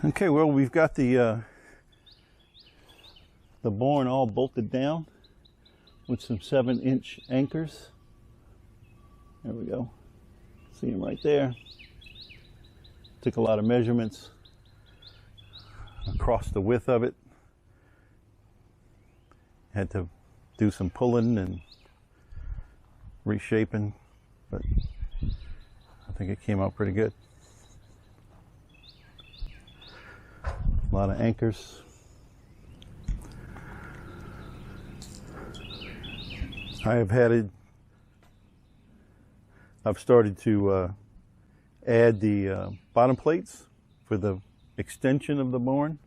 Okay, well, we've got the barn all bolted down with some 7-inch anchors. There we go. See them right there. Took a lot of measurements across the width of it. Had to do some pulling and reshaping, but I think it came out pretty good. A lot of anchors. I've started to add the bottom plates for the extension of the barn.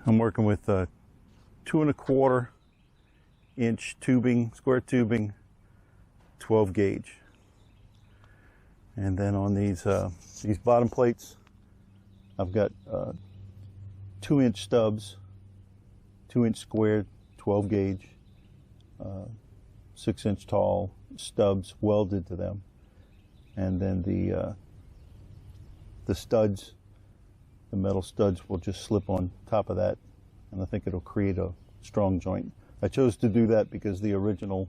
I'm working with 2¼ inch tubing, square tubing, 12 gauge. And then on these bottom plates, I've got 2-inch stubs, 2-inch squared, 12 gauge, 6-inch tall stubs welded to them. And then the studs, the metal studs will just slip on top of that, and I think it'll create a strong joint. I chose to do that because the original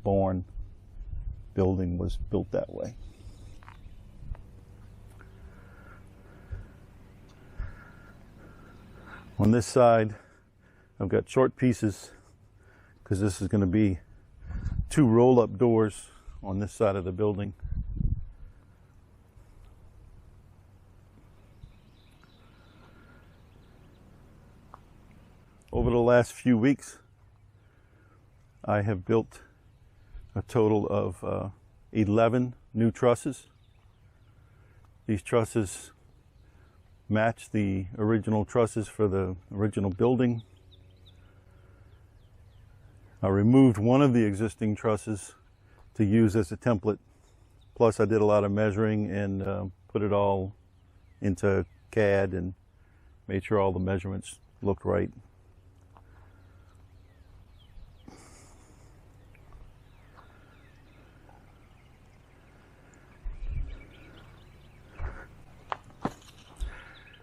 barn building was built that way. On this side, I've got short pieces because this is going to be 2 roll-up doors on this side of the building. Over the last few weeks, I have built a total of 11 new trusses. These trusses match the original trusses for the original building. I removed one of the existing trusses to use as a template. Plus I did a lot of measuring and put it all into CAD and made sure all the measurements looked right.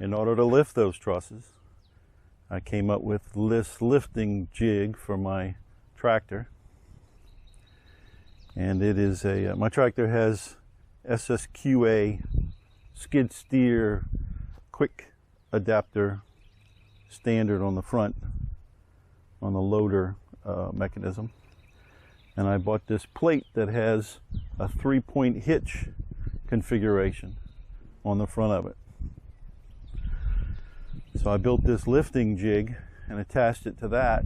In order to lift those trusses, I came up with this lifting jig for my tractor. And it is my tractor has SSQA skid steer quick adapter standard on the front on the loader mechanism. And I bought this plate that has a 3-point hitch configuration on the front of it. So I built this lifting jig and attached it to that,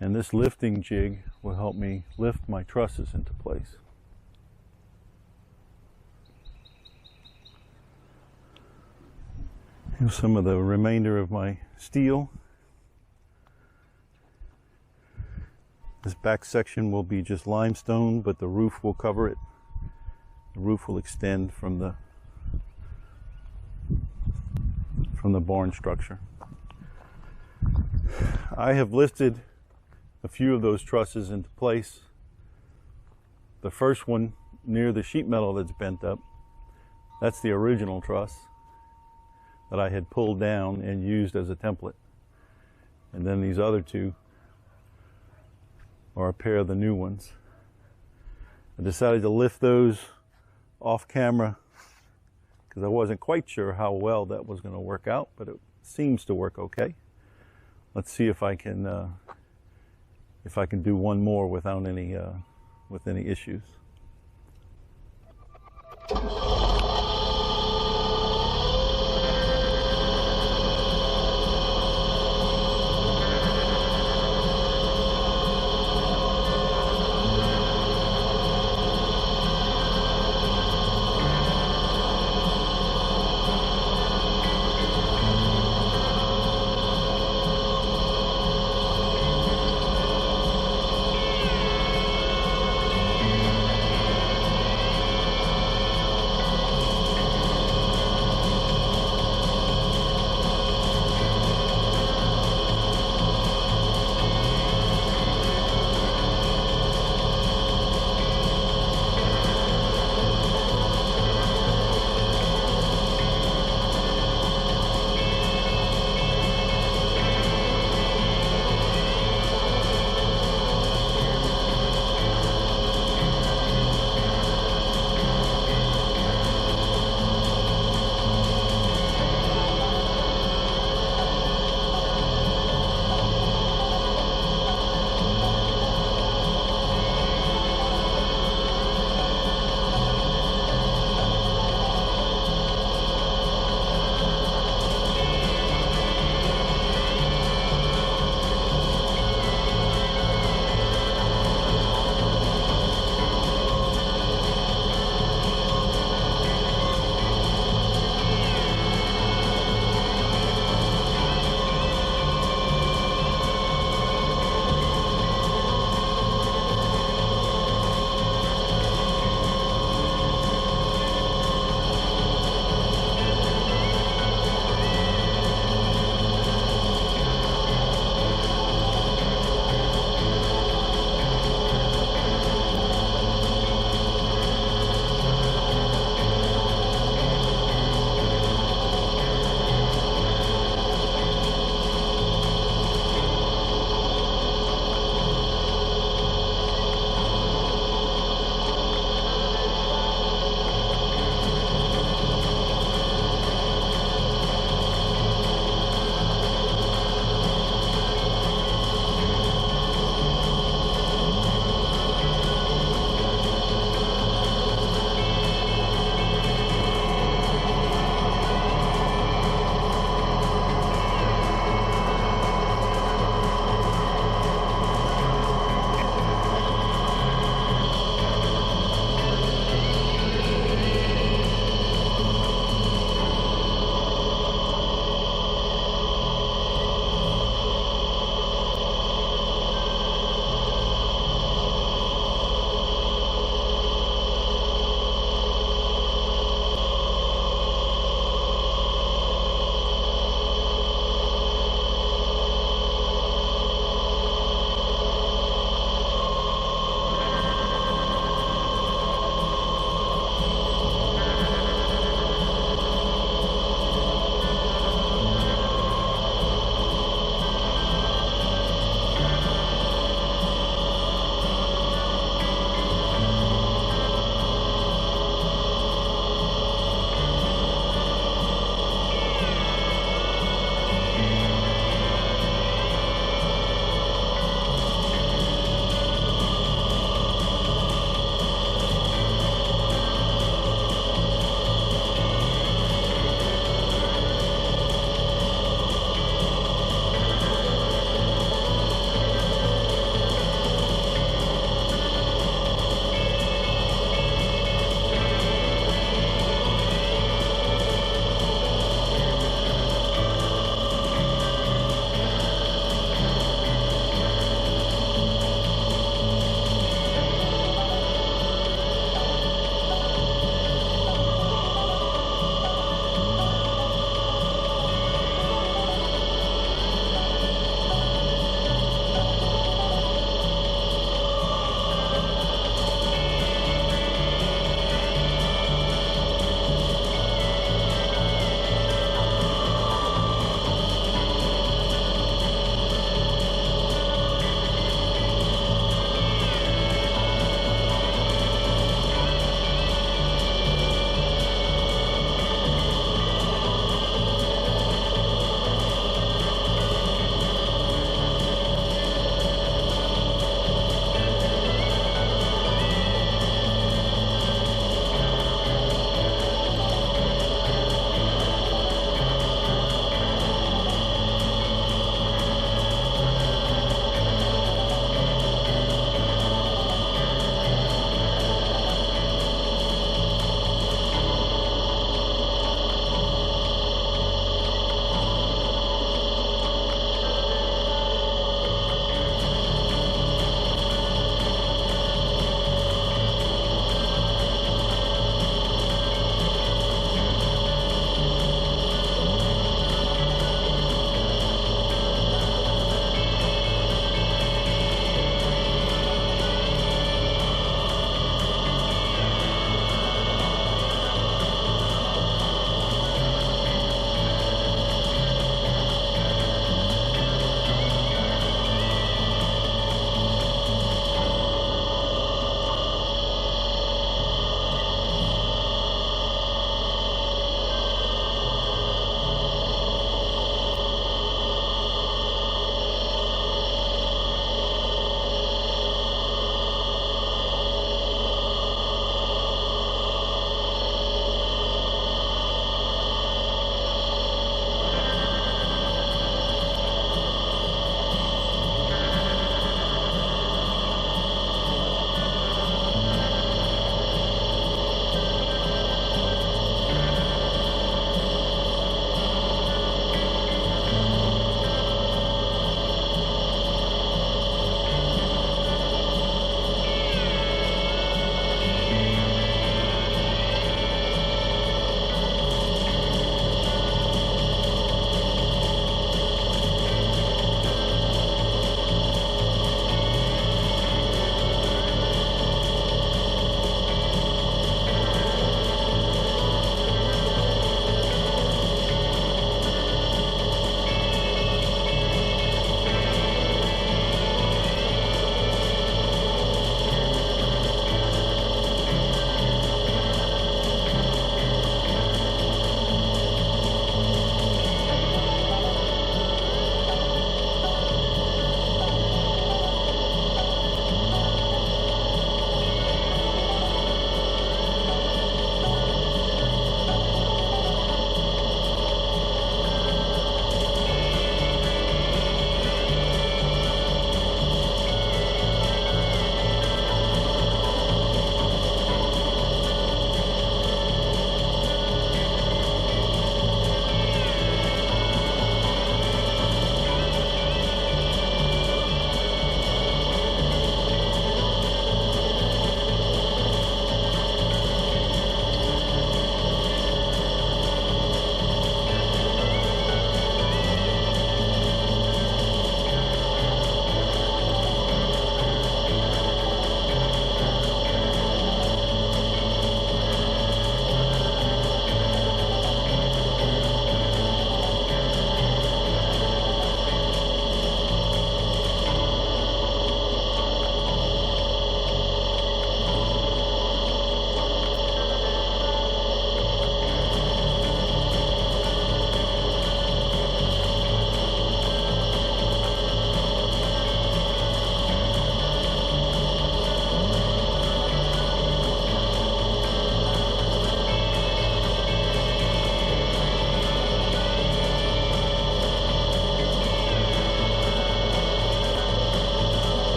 and this lifting jig will help me lift my trusses into place. Here's some of the remainder of my steel. This back section will be just limestone, but the roof will cover it. The roof will extend from the barn structure. I have lifted a few of those trusses into place. The first one near the sheet metal that's bent up, that's the original truss that I had pulled down and used as a template. And then these other two are a pair of the new ones. I decided to lift those off camera because I wasn't quite sure how well that was going to work out, but it seems to work okay. Let's see if I can do one more without any issues.